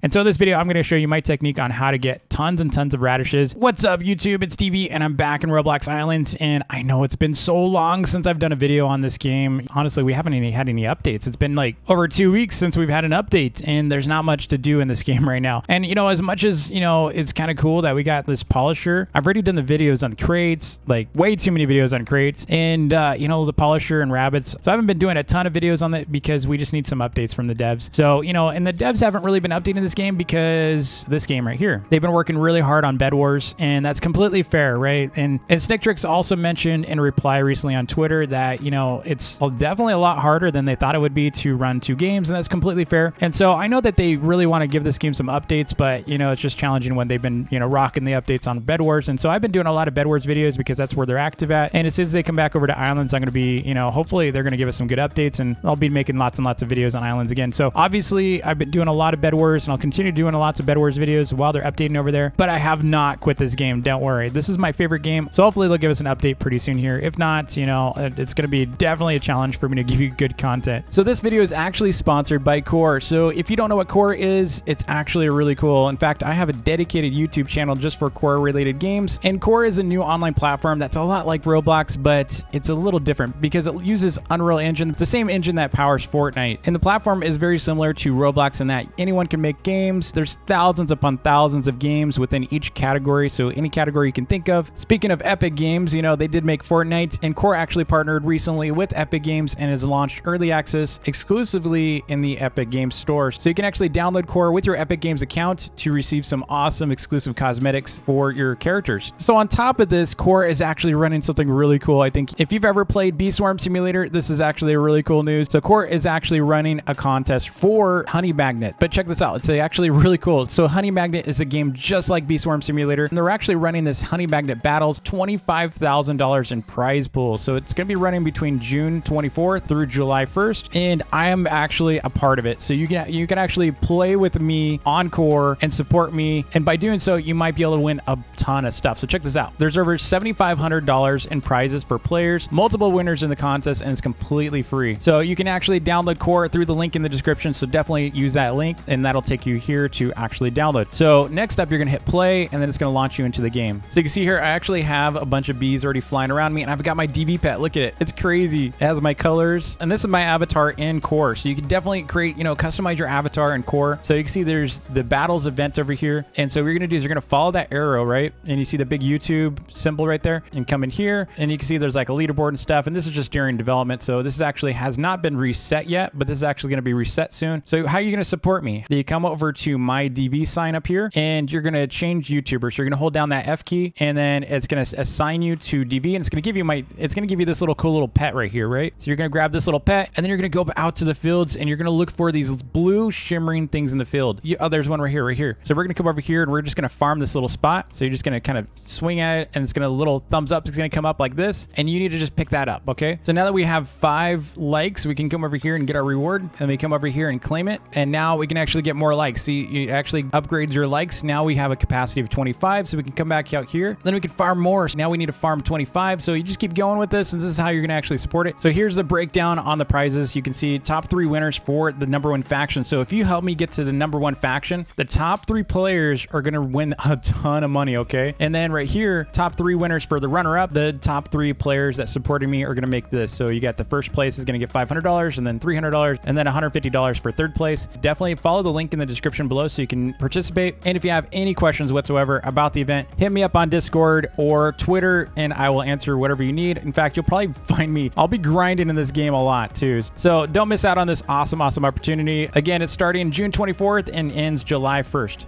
And so in this video, I'm going to show you my technique on how to get tons and tons of radishes. What's up, YouTube? It's TV, and I'm back in Roblox Islands. And I know it's been so long since I've done a video on this game. Honestly, we haven't had any updates. It's been like over 2 weeks since we've had an update, and there's not much to do in this game right now. And you know, as much as you know, it's kind of cool that we got this polisher. I've already done the videos on crates, like way too many videos on crates, and you know, the polisher and rabbits. So I haven't been doing a ton of videos on that because we just need some updates from the devs. So you know, and the devs haven't really been updating this game because this game right here, they've been working really hard on Bed Wars, and that's completely fair, right? And Snicktrix also mentioned in a reply recently on Twitter that, you know, it's definitely a lot harder than they thought it would be to run 2 games, and that's completely fair. And so I know that they really want to give this game some updates, but you know, it's just challenging when they've been, you know, rocking the updates on Bed Wars. And so I've been doing a lot of Bed Wars videos because that's where they're active at. And as soon as they come back over to Islands, I'm going to be, you know, hopefully they're going to give us some good updates, and I'll be making lots and lots of videos on Islands again. So obviously I've been doing a lot of Bed Wars, and I'll continue doing lots of Bed Wars videos while they're updating over there. But I have not quit this game. Don't worry. This is my favorite game. So hopefully they'll give us an update pretty soon here. If not, you know, it's going to be definitely a challenge for me to give you good content. So this video is actually sponsored by Core. So if you don't know what Core is, it's actually really cool. In fact, I have a dedicated YouTube channel just for Core related games. And Core is a new online platform that's a lot like Roblox, but it's a little different because it uses Unreal Engine. It's the same engine that powers Fortnite. And the platform is very similar to Roblox in that anyone can make games. There's thousands upon thousands of games within each category. So any category you can think of. Speaking of Epic Games, you know, they did make Fortnite, and Core actually partnered recently with Epic Games and has launched early access exclusively in the Epic Games store. So you can actually download Core with your Epic Games account to receive some awesome exclusive cosmetics for your characters. So on top of this, Core is actually running something really cool. I think if you've ever played Bee Swarm Simulator, this is actually a really cool news. So Core is actually running a contest for Honey Magnet. But check this out. It's actually really cool. So Honey Magnet is a game just like Bee Swarm Simulator, and they're actually running this Honey Magnet Battles, $25,000 in prize pool. So it's going to be running between June 24th through July 1st, and I am actually a part of it. So you can actually play with me on Core and support me, and by doing so, you might be able to win a ton of stuff. So check this out. There's over $7,500 in prizes for players, multiple winners in the contest, and it's completely free. So you can actually download Core through the link in the description. So definitely use that link, and that'll take you here to actually download. So next up, you're going to hit play, and then it's going to launch you into the game. So you can see here, I actually have a bunch of bees already flying around me, and I've got my DV pet. Look at it. It's crazy. It has my colors, and this is my avatar in Core. So you can definitely create, you know, customize your avatar in Core. So you can see there's the battles event over here. And so what you're going to do is you're going to follow that arrow, right? And you see the big YouTube symbol right there, and come in here, and you can see there's like a leaderboard and stuff. And this is just during development. So this is actually has not been reset yet, but this is actually going to be reset soon. So how are you going to support me? You come over to my DV sign up here, and you're going to change YouTuber. So you're going to hold down that F key, and then it's going to assign you to DV, and it's going to give you this little cool little pet right here, right? So you're going to grab this little pet, and then you're going to go out to the fields, and you're going to look for these blue shimmering things in the field. Oh, there's one right here. So we're going to come over here, and we're just going to farm this little spot. So you're just going to kind of swing at it, and it's going to little thumbs up. It's going to come up like this, and you need to just pick that up, okay? So now that we have 5 likes, we can come over here and get our reward, and we come over here and claim it, and now we can actually get more likes. See, it actually upgrades your likes. Now we have a capacity of 25, so we can come back out here. Then we can farm more. So now we need to farm 25. So you just keep going with this, and this is how you're going to actually support it. So here's the breakdown on the prizes. You can see top 3 winners for the #1 faction. So if you help me get to the #1 faction, the top 3 players are going to win a ton of money, okay? And then right here, top 3 winners for the runner-up, the top 3 players that supported me are going to make this. So you got the first place is going to get $500, and then $300, and then $150 for third place. Definitely follow the link in the description below so you can participate. And if you have any questions whatsoever about the event, hit me up on Discord or Twitter, and I will answer whatever you need. In fact, you'll probably find me. I'll be grinding in this game a lot too. So don't miss out on this awesome opportunity. Again, it's starting June 24th and ends July 1st.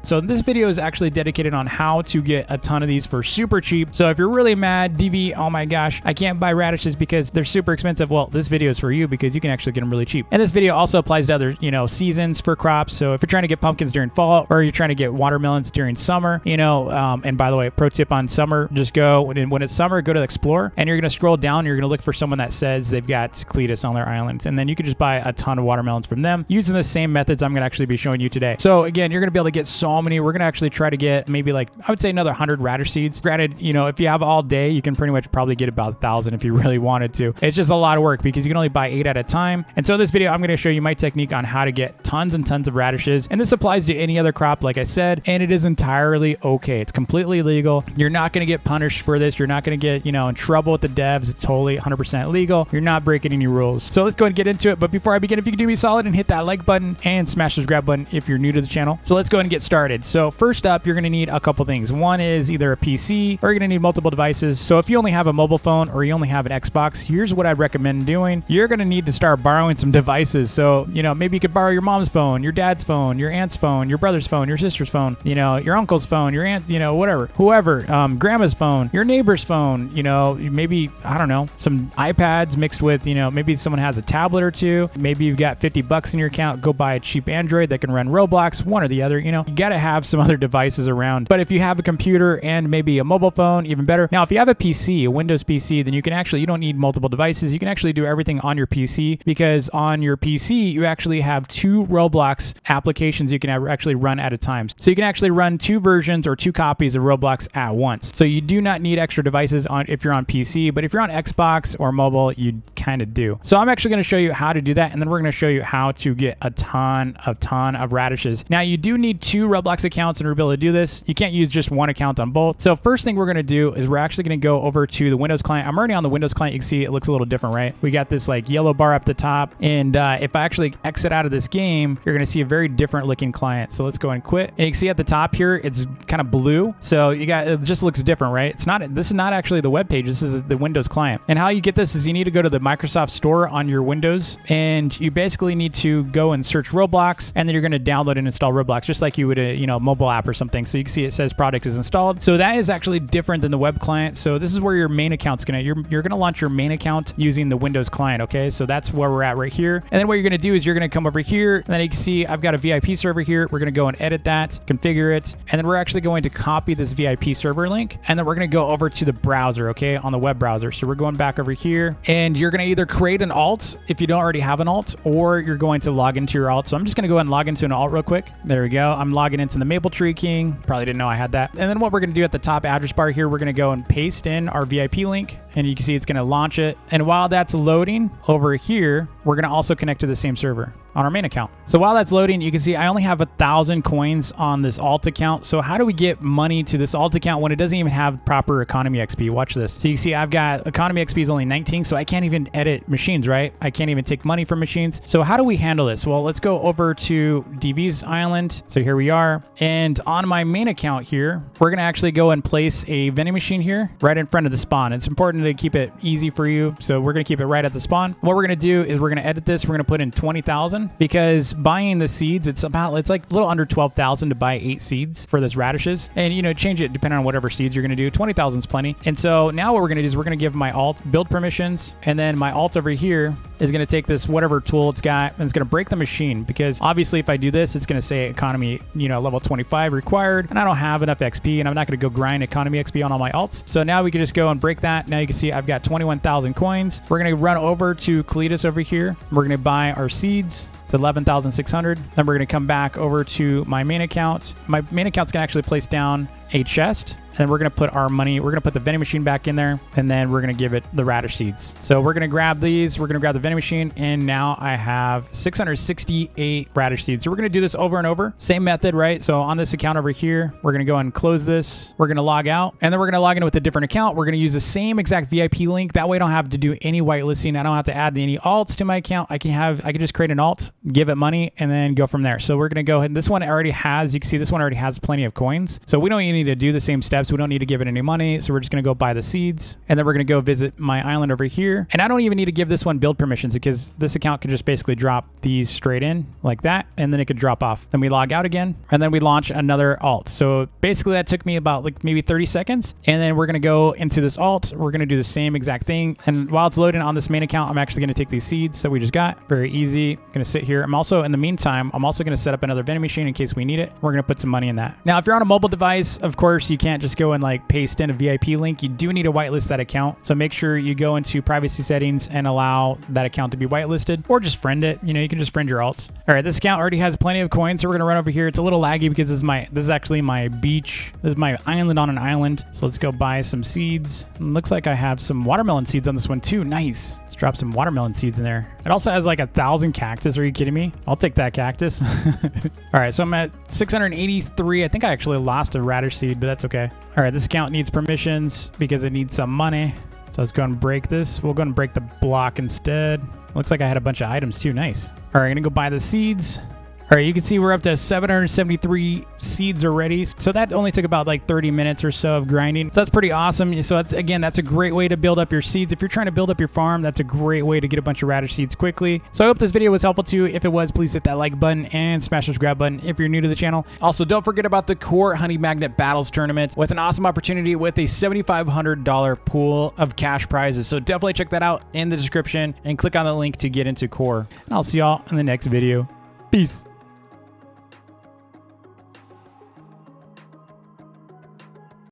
So this video is actually dedicated on how to get a ton of these for super cheap. So if you're really mad, DV, oh my gosh, I can't buy radishes because they're super expensive. Well, this video is for you because you can actually get them really cheap. And this video also applies to other, you know, seasons for crops. So if you're trying to get pumpkins during fall, or you're trying to get watermelons during summer, you know, and by the way, pro tip on summer, just go when it's summer, go to Explore, and you're going to scroll down. You're going to look for someone that says they've got Cletus on their island. And then you can just buy a ton of watermelons from them using the same methods I'm going to actually be showing you today. So again, you're going to be able to get so so many. We're going to actually try to get maybe like, I would say another 100 radish seeds. Granted, you know, if you have all day, you can pretty much probably get about 1,000 if you really wanted to. It's just a lot of work because you can only buy 8 at a time. And so in this video, I'm going to show you my technique on how to get tons and tons of radishes. And this applies to any other crop, like I said, and it is entirely okay. It's completely legal. You're not going to get punished for this. You're not going to get, you know, in trouble with the devs. It's totally 100% legal. You're not breaking any rules. So let's go and get into it. But before I begin, if you could do me solid and hit that like button and smash the subscribe button if you're new to the channel. So let's go ahead and get started. So first up, you're going to need a couple things. One is either a PC or you're going to need multiple devices. So if you only have a mobile phone or you only have an Xbox, here's what I'd recommend doing. You're going to need to start borrowing some devices. So, you know, maybe you could borrow your mom's phone, your dad's phone, your aunt's phone, your brother's phone, your sister's phone, you know, your uncle's phone, your aunt, you know, whatever, whoever, grandma's phone, your neighbor's phone, you know, maybe, I don't know, some iPads mixed with, you know, maybe someone has a tablet or two. Maybe you've got $50 in your account. Go buy a cheap Android that can run Roblox, one or the other. You know, you got to have some other devices around. But if you have a computer and maybe a mobile phone, even better. Now, if you have a PC, a Windows PC, then you can actually, you don't need multiple devices. You can actually do everything on your PC because on your PC, you actually have 2 Roblox applications you can actually run at a time. So you can actually run 2 versions or 2 copies of Roblox at once. So you do not need extra devices on if you're on PC, but if you're on Xbox or mobile, you kind of do. So I'm actually going to show you how to do that, and then we're going to show you how to get a ton of radishes. Now, you do need 2 Roblox accounts in order to be able to do this. You can't use just one account on both. So first thing we're going to do is we're actually going to go over to the Windows client. I'm already on the Windows client. You can see it looks a little different, right? We got this like yellow bar up the top, and if I actually exit out of this game, you're going to see a very different looking client. So let's go and quit. And you can see at the top here, it's kind of blue. So you got, it just looks different, right? It's not, this is not actually the web page. This is the Windows client. And how you get this is you need to go to the Microsoft Store on your Windows, and you basically need to go and search Roblox, and then you're going to download and install Roblox just like you would a, you know, mobile app or something. So you can see it says product is installed. So that is actually different than the web client. So this is where your main account's gonna, you're gonna launch your main account using the Windows client. Okay, so that's where we're at right here. And then what you're gonna do is you're gonna come over here, and then you can see I've got a VIP server here. We're gonna go and edit that, configure it, and then we're actually going to copy this VIP server link, and then we're gonna go over to the browser, okay, on the web browser. So we're going back over here, and you're gonna either create an alt if you don't already have an alt, or you're going to log into your alt. So I'm just gonna go ahead and log into an alt real quick. There we go. I'm logging into the Mapletree King. Probably didn't know I had that. And then what we're gonna do at the top address bar here, we're gonna go and paste in our VIP link, and you can see it's gonna launch it. And while that's loading over here, we're gonna also connect to the same server on our main account. So while that's loading, you can see I only have 1,000 coins on this alt account. So how do we get money to this alt account when it doesn't even have proper economy XP? Watch this. So you can see I've got economy XP is only 19, so I can't even edit machines, right? I can't even take money from machines. So how do we handle this? Well, let's go over to DB's Island. So here we are. And on my main account here, we're gonna actually go and place a vending machine here right in front of the spawn. It's important to keep it easy for you. So we're gonna keep it right at the spawn. What we're gonna do is we're gonna edit this. We're gonna put in 20,000 because buying the seeds, it's like a little under 12,000 to buy 8 seeds for this radishes. And you know, change it depending on whatever seeds you're gonna do. 20,000 is plenty. And so now what we're gonna do is we're gonna give my alt build permissions, and then my alt over here is going to take this whatever tool it's got, and it's going to break the machine, because obviously if I do this, it's going to say economy, you know, level 25 required, and I don't have enough XP, and I'm not going to go grind economy XP on all my alts. So now we can just go and break that. Now you can see I've got 21,000 coins. We're going to run over to Cletus over here. We're going to buy our seeds. It's 11,600. Then we're going to come back over to my main account. My main account's going to actually place down a chest, and then we're going to put our money, we're going to put the vending machine back in there, and then we're going to give it the radish seeds. So we're going to grab these, we're going to grab the vending machine, and now I have 668 radish seeds. So we're going to do this over and over. Same method, right? So on this account over here, we're going to go and close this. We're going to log out, and then we're going to log in with a different account. We're going to use the same exact VIP link. That way I don't have to do any whitelisting. I don't have to add any alts to my account. I can just create an alt, give it money, and then go from there. So we're going to go ahead, and this one already has, you can see this one already has plenty of coins. So we don't even need to do the same steps. We don't need to give it any money. So we're just going to go buy the seeds, and then we're going to go visit my island over here. And I don't even need to give this one build permissions, because this account can just basically drop these straight in like that, and then it could drop off. Then we log out again, and then we launch another alt. So basically that took me about like maybe 30 seconds. And then we're going to go into this alt. We're going to do the same exact thing. And while it's loading on this main account, I'm actually going to take these seeds that we just got. Very easy. I'm going to sit here. I'm also, in the meantime, I'm also going to set up another vending machine in case we need it. We're going to put some money in that. Now, if you're on a mobile device, of course, you can't just just go and like paste in a VIP link, you do need to whitelist that account. So make sure you go into privacy settings and allow that account to be whitelisted, or just friend it. You know, you can just friend your alts. All right, this account already has plenty of coins, so we're gonna run over here. It's a little laggy because this is actually my beach. This is my island on an island. So let's go buy some seeds. And looks like I have some watermelon seeds on this one too. Nice. Let's drop some watermelon seeds in there. It also has like 1,000 cactus. Are you kidding me? I'll take that cactus. All right, so I'm at 683. I think I actually lost a radish seed, but that's okay. All right, this account needs permissions because it needs some money. So let's go and break this. We'll go and break the block instead. Looks like I had a bunch of items too. Nice. All right, I'm gonna go buy the seeds. All right, you can see we're up to 773 seeds already. So that only took about like 30 minutes or so of grinding. So that's pretty awesome. So that's a great way to build up your seeds. If you're trying to build up your farm, that's a great way to get a bunch of radish seeds quickly. So I hope this video was helpful to you. If it was, please hit that like button and smash the subscribe button if you're new to the channel. Also, don't forget about the Core Honey Magnet Battles Tournament with an awesome opportunity with a $7,500 pool of cash prizes. So definitely check that out in the description and click on the link to get into Core. And I'll see y'all in the next video. Peace.